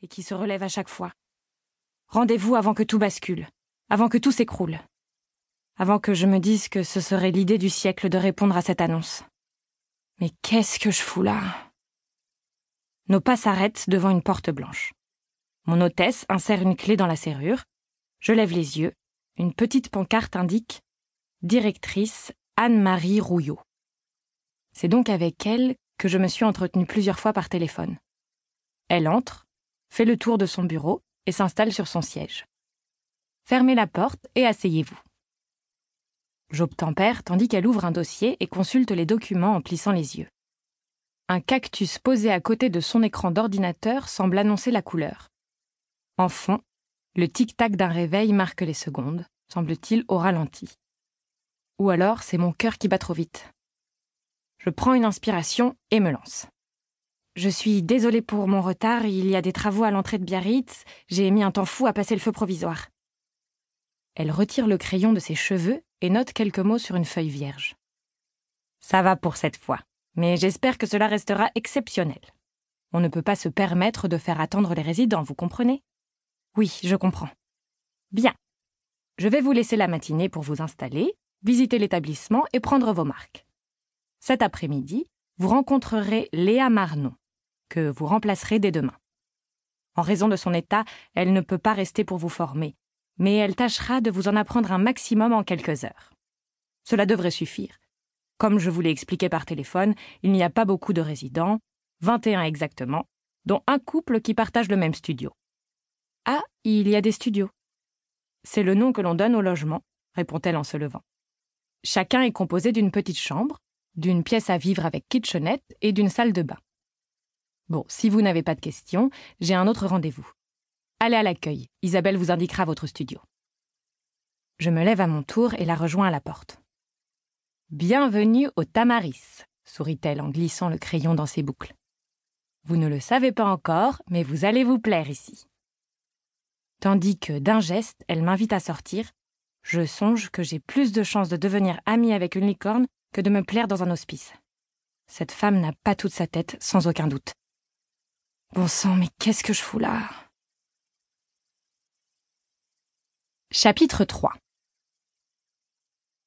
et qui se relève à chaque fois. Rendez-vous avant que tout bascule, avant que tout s'écroule, avant que je me dise que ce serait l'idée du siècle de répondre à cette annonce. Mais qu'est-ce que je fous là? Nos pas s'arrêtent devant une porte blanche. Mon hôtesse insère une clé dans la serrure. Je lève les yeux. Une petite pancarte indique « Directrice Anne-Marie Rouillot ». C'est donc avec elle que je me suis entretenue plusieurs fois par téléphone. Elle entre, fait le tour de son bureau et s'installe sur son siège. Fermez la porte et asseyez-vous. J'obtempère tandis qu'elle ouvre un dossier et consulte les documents en plissant les yeux. Un cactus posé à côté de son écran d'ordinateur semble annoncer la couleur. En fond, le tic-tac d'un réveil marque les secondes, semble-t-il au ralenti. Ou alors c'est mon cœur qui bat trop vite. Je prends une inspiration et me lance. Je suis désolée pour mon retard, il y a des travaux à l'entrée de Biarritz, j'ai mis un temps fou à passer le feu provisoire. Elle retire le crayon de ses cheveux et note quelques mots sur une feuille vierge. Ça va pour cette fois, mais j'espère que cela restera exceptionnel. On ne peut pas se permettre de faire attendre les résidents, vous comprenez? Oui, je comprends. Bien. Je vais vous laisser la matinée pour vous installer, visiter l'établissement et prendre vos marques. Cet après-midi, vous rencontrerez Léa Marnon, que vous remplacerez dès demain. En raison de son état, elle ne peut pas rester pour vous former, mais elle tâchera de vous en apprendre un maximum en quelques heures. Cela devrait suffire. Comme je vous l'ai expliqué par téléphone, il n'y a pas beaucoup de résidents, 21 exactement, dont un couple qui partage le même studio. Ah, il y a des studios. C'est le nom que l'on donne au logement, répond-elle en se levant. Chacun est composé d'une petite chambre, d'une pièce à vivre avec kitchenette et d'une salle de bain. Bon, si vous n'avez pas de questions, j'ai un autre rendez-vous. Allez à l'accueil, Isabelle vous indiquera votre studio. Je me lève à mon tour et la rejoins à la porte. Bienvenue au Tamaris, sourit-elle en glissant le crayon dans ses boucles. Vous ne le savez pas encore, mais vous allez vous plaire ici. Tandis que, d'un geste, elle m'invite à sortir, je songe que j'ai plus de chances de devenir amie avec une licorne que de me plaire dans un hospice. Cette femme n'a pas toute sa tête, sans aucun doute. Bon sang, mais qu'est-ce que je fous là? Chapitre 3.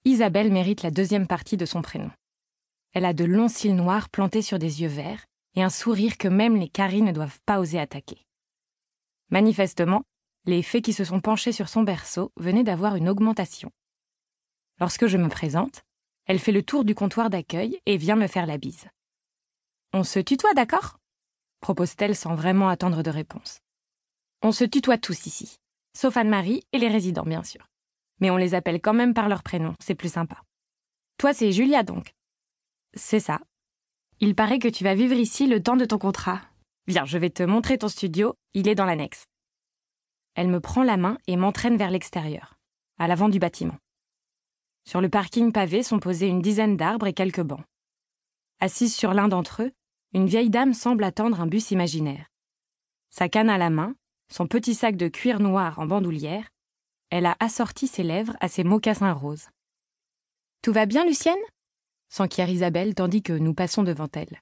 Isabelle mérite la deuxième partie de son prénom. Elle a de longs cils noirs plantés sur des yeux verts et un sourire que même les caries ne doivent pas oser attaquer. Manifestement, les fées qui se sont penchées sur son berceau venaient d'avoir une augmentation. Lorsque je me présente, elle fait le tour du comptoir d'accueil et vient me faire la bise. « On se tutoie, d'accord ?» propose-t-elle sans vraiment attendre de réponse. On se tutoie tous ici, sauf Anne-Marie et les résidents, bien sûr. Mais on les appelle quand même par leur prénom, c'est plus sympa. Toi, c'est Julia, donc? C'est ça. Il paraît que tu vas vivre ici le temps de ton contrat. Viens, je vais te montrer ton studio, il est dans l'annexe. Elle me prend la main et m'entraîne vers l'extérieur, à l'avant du bâtiment. Sur le parking pavé sont posés une dizaine d'arbres et quelques bancs. Assise sur l'un d'entre eux, une vieille dame semble attendre un bus imaginaire. Sa canne à la main, son petit sac de cuir noir en bandoulière, elle a assorti ses lèvres à ses mocassins roses. « Tout va bien, Lucienne ?» s'enquiert Isabelle tandis que nous passons devant elle.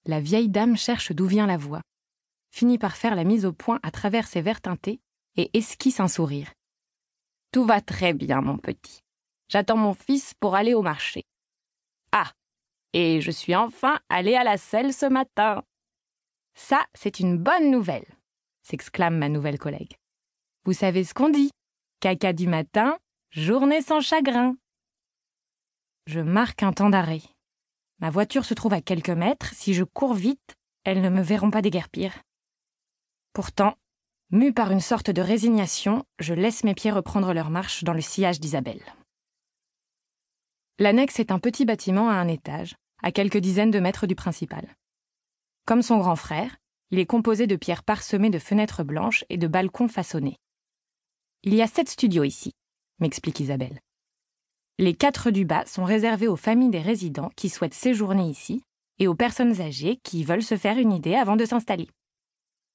La vieille dame cherche d'où vient la voix, finit par faire la mise au point à travers ses verres teintés et esquisse un sourire. « Tout va très bien, mon petit. J'attends mon fils pour aller au marché. Ah, et je suis enfin allée à la selle ce matin. Ça, c'est une bonne nouvelle, s'exclame ma nouvelle collègue. Vous savez ce qu'on dit? Caca du matin, journée sans chagrin. Je marque un temps d'arrêt. Ma voiture se trouve à quelques mètres. Si je cours vite, elles ne me verront pas déguerpir. Pourtant, mue par une sorte de résignation, je laisse mes pieds reprendre leur marche dans le sillage d'Isabelle. L'annexe est un petit bâtiment à un étage, à quelques dizaines de mètres du principal. Comme son grand frère, il est composé de pierres parsemées de fenêtres blanches et de balcons façonnés. Il y a 7 studios ici, m'explique Isabelle. Les 4 du bas sont réservés aux familles des résidents qui souhaitent séjourner ici et aux personnes âgées qui veulent se faire une idée avant de s'installer.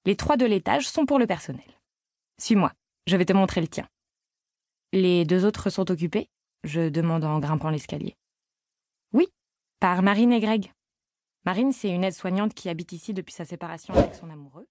Les 3 de l'étage sont pour le personnel. Suis-moi, je vais te montrer le tien. Les 2 autres sont occupés? Je demande en grimpant l'escalier. Oui, par Marine et Greg. Marine, c'est une aide-soignante qui habite ici depuis sa séparation avec son amoureux.